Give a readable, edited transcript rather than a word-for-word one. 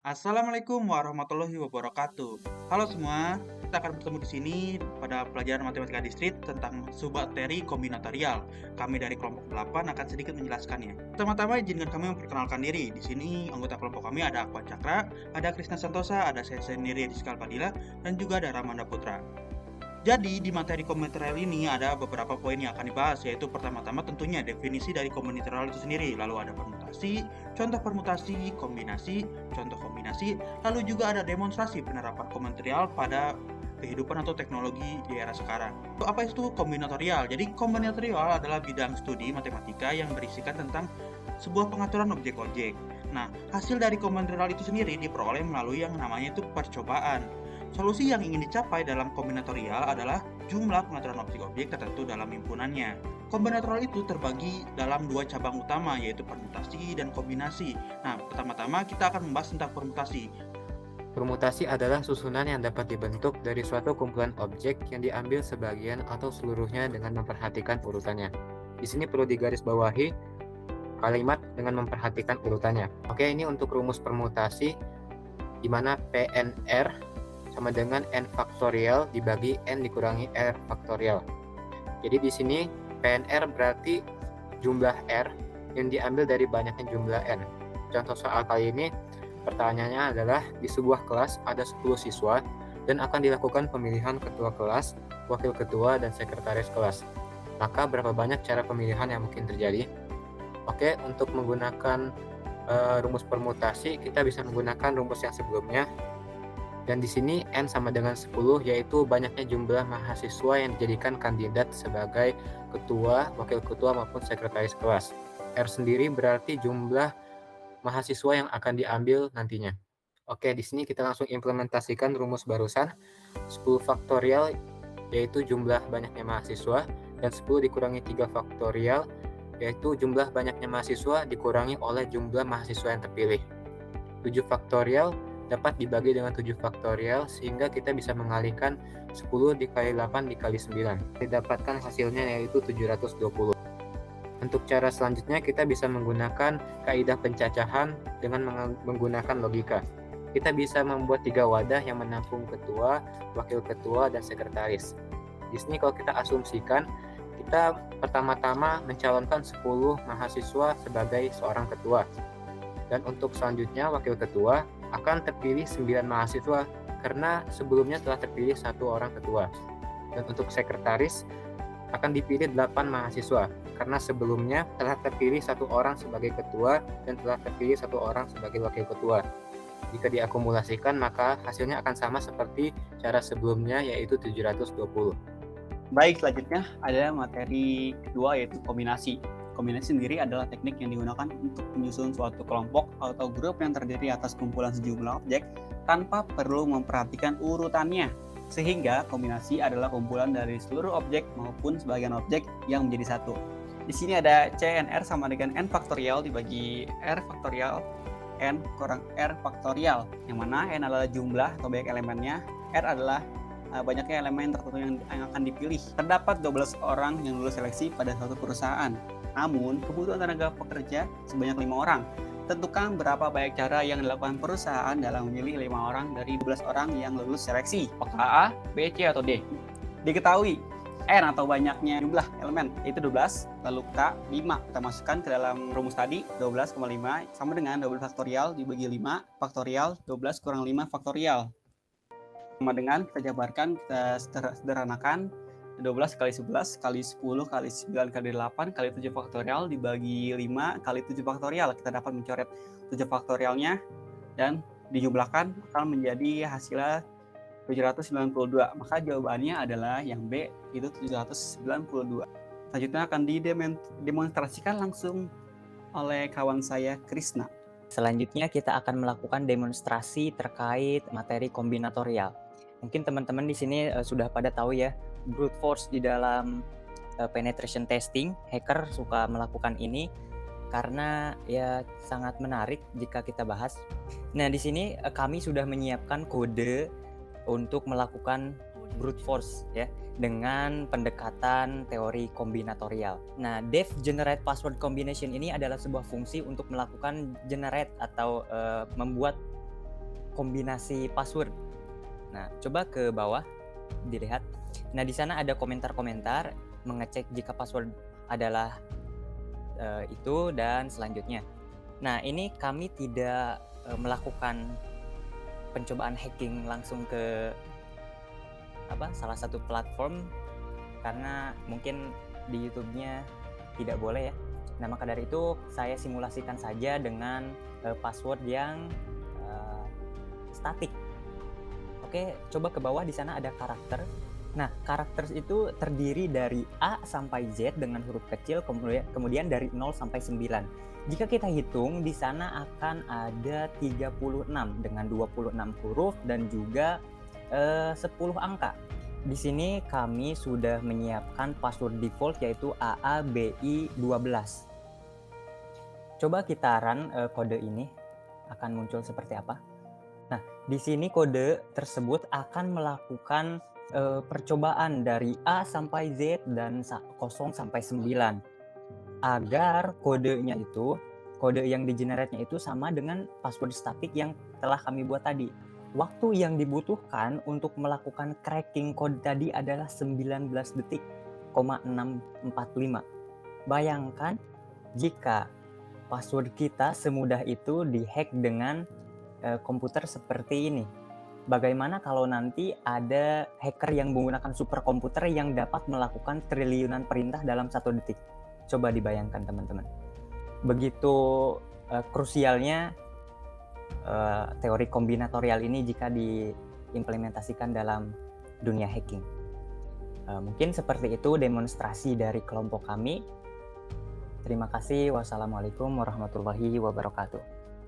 Assalamualaikum warahmatullahi wabarakatuh. Halo semua, kita akan bertemu di sini pada pelajaran Matematika Distrik tentang subbakteri kombinatorial. Kami dari kelompok 8 akan sedikit menjelaskannya. Pertama-tama izinkan kami memperkenalkan diri. Di sini anggota kelompok kami ada Aqua Cakra, ada Krisna Santosa, ada saya sendiri Rizkal Padilla, dan juga ada Ramanda Putra. Jadi, di materi kombinatorial ini ada beberapa poin yang akan dibahas, yaitu pertama-tama tentunya definisi dari kombinatorial itu sendiri, lalu ada permutasi, contoh permutasi, kombinasi, contoh kombinasi, lalu juga ada demonstrasi penerapan kombinatorial pada kehidupan atau teknologi di era sekarang. Apa itu kombinatorial? Jadi, kombinatorial adalah bidang studi matematika yang berisikan tentang sebuah pengaturan objek-objek. Nah, hasil dari kombinatorial itu sendiri diperoleh melalui yang namanya itu percobaan. Solusi yang ingin dicapai dalam kombinatorial adalah jumlah pengaturan objek-objek tertentu dalam himpunannya. Kombinatorial itu terbagi dalam dua cabang utama, yaitu permutasi dan kombinasi. Nah, pertama-tama kita akan membahas tentang permutasi. Permutasi adalah susunan yang dapat dibentuk dari suatu kumpulan objek yang diambil sebagian atau seluruhnya dengan memperhatikan urutannya. Di sini perlu digarisbawahi kalimat dengan memperhatikan urutannya. Oke, ini untuk rumus permutasi di mana PNR sama dengan N faktorial dibagi N dikurangi R faktorial. Jadi di sini PNR berarti jumlah R yang diambil dari banyaknya jumlah N. Contoh soal kali ini, pertanyaannya adalah di sebuah kelas ada 10 siswa dan akan dilakukan pemilihan ketua kelas, wakil ketua, dan sekretaris kelas. Maka berapa banyak cara pemilihan yang mungkin terjadi? Oke, untuk menggunakan rumus permutasi, kita bisa menggunakan rumus yang sebelumnya. Dan di sini N sama dengan 10, yaitu banyaknya jumlah mahasiswa yang dijadikan kandidat sebagai ketua, wakil ketua, maupun sekretaris kelas. R sendiri berarti jumlah mahasiswa yang akan diambil nantinya. Oke, di sini kita langsung implementasikan rumus barusan. 10 faktorial yaitu jumlah banyaknya mahasiswa, dan 10 dikurangi 3 faktorial yaitu jumlah banyaknya mahasiswa dikurangi oleh jumlah mahasiswa yang terpilih. 7 faktorial dapat dibagi dengan 7 faktorial sehingga kita bisa mengalihkan 10 dikali 8 dikali 9. Didapatkan hasilnya yaitu 720. Untuk cara selanjutnya kita bisa menggunakan kaidah pencacahan dengan menggunakan logika. Kita bisa membuat 3 wadah yang menampung ketua, wakil ketua, dan sekretaris. Di sini kalau kita asumsikan, kita pertama-tama mencalonkan 10 mahasiswa sebagai seorang ketua. Dan untuk selanjutnya wakil ketua akan terpilih 9 mahasiswa karena sebelumnya telah terpilih 1 orang ketua. Dan untuk sekretaris akan dipilih 8 mahasiswa karena sebelumnya telah terpilih 1 orang sebagai ketua dan telah terpilih 1 orang sebagai wakil ketua. Jika diakumulasikan maka hasilnya akan sama seperti cara sebelumnya yaitu 720. Baik, selanjutnya ada materi kedua yaitu kombinasi. Kombinasi sendiri adalah teknik yang digunakan untuk menyusun suatu kelompok atau grup yang terdiri atas kumpulan sejumlah objek tanpa perlu memperhatikan urutannya. Sehingga kombinasi adalah kumpulan dari seluruh objek maupun sebagian objek yang menjadi satu. Di sini ada CNR sama dengan N faktorial dibagi R faktorial N kurang R faktorial, yang mana N adalah jumlah atau banyak elemennya, R adalah banyaknya elemen tertentu yang akan dipilih. Terdapat 12 orang yang lulus seleksi pada suatu perusahaan. Namun, kebutuhan tenaga pekerja sebanyak 5 orang. Tentukan berapa banyak cara yang dilakukan perusahaan dalam memilih 5 orang dari 12 orang yang lulus seleksi. Apakah A, B, C, atau D? Diketahui N atau banyaknya jumlah elemen yaitu 12, lalu K 5. Kita masukkan ke dalam rumus tadi, 12,5 sama dengan 12 faktorial dibagi 5 faktorial 12 kurang 5 faktorial. Sama dengan kita jabarkan, kita sederhanakan 12 kali 11 kali 10 kali 9 kali 8 kali 7 faktorial dibagi 5 kali 7 faktorial. Kita dapat mencoret 7 faktorialnya dan dijumlahkan akan menjadi hasilnya 792. Maka jawabannya adalah yang B, itu 792. Selanjutnya akan didemonstrasikan langsung oleh kawan saya Krisna. Selanjutnya kita akan melakukan demonstrasi terkait materi kombinatorial. Mungkin teman-teman di sini sudah pada tahu ya, brute force di dalam penetration testing, hacker suka melakukan ini karena ya sangat menarik jika kita bahas. Nah, di sini kami sudah menyiapkan kode untuk melakukan brute force ya dengan pendekatan teori kombinatorial. Nah, def generate password combination ini adalah sebuah fungsi untuk melakukan generate atau membuat kombinasi password. Nah, coba ke bawah dilihat. Nah, di sana ada komentar-komentar mengecek jika password adalah itu dan selanjutnya. Nah, ini kami tidak melakukan pencobaan hacking langsung ke salah satu platform karena mungkin di YouTube-nya tidak boleh ya. Nah, maka dari itu saya simulasikan saja dengan password yang statik. Oke, coba ke bawah di sana ada karakter. Nah, karakter itu terdiri dari A sampai Z dengan huruf kecil, kemudian dari 0 sampai 9. Jika kita hitung, di sana akan ada 36 dengan 26 huruf dan juga 10 angka. Di sini kami sudah menyiapkan password default yaitu AABI12. Coba kita run kode ini, akan muncul seperti apa. Nah, di sini kode tersebut akan melakukan percobaan dari A sampai Z dan 0 sampai 9 agar kode yang di-generate-nya itu sama dengan password statik yang telah kami buat tadi. Waktu yang dibutuhkan untuk melakukan cracking kode tadi adalah 19 detik, 645. Bayangkan jika password kita semudah itu dihack dengan komputer seperti ini. Bagaimana kalau nanti ada hacker yang menggunakan superkomputer yang dapat melakukan triliunan perintah dalam 1 detik? Coba dibayangkan teman-teman. Begitu krusialnya teori kombinatorial ini jika diimplementasikan dalam dunia hacking. Mungkin seperti itu demonstrasi dari kelompok kami. Terima kasih. Wassalamualaikum warahmatullahi wabarakatuh.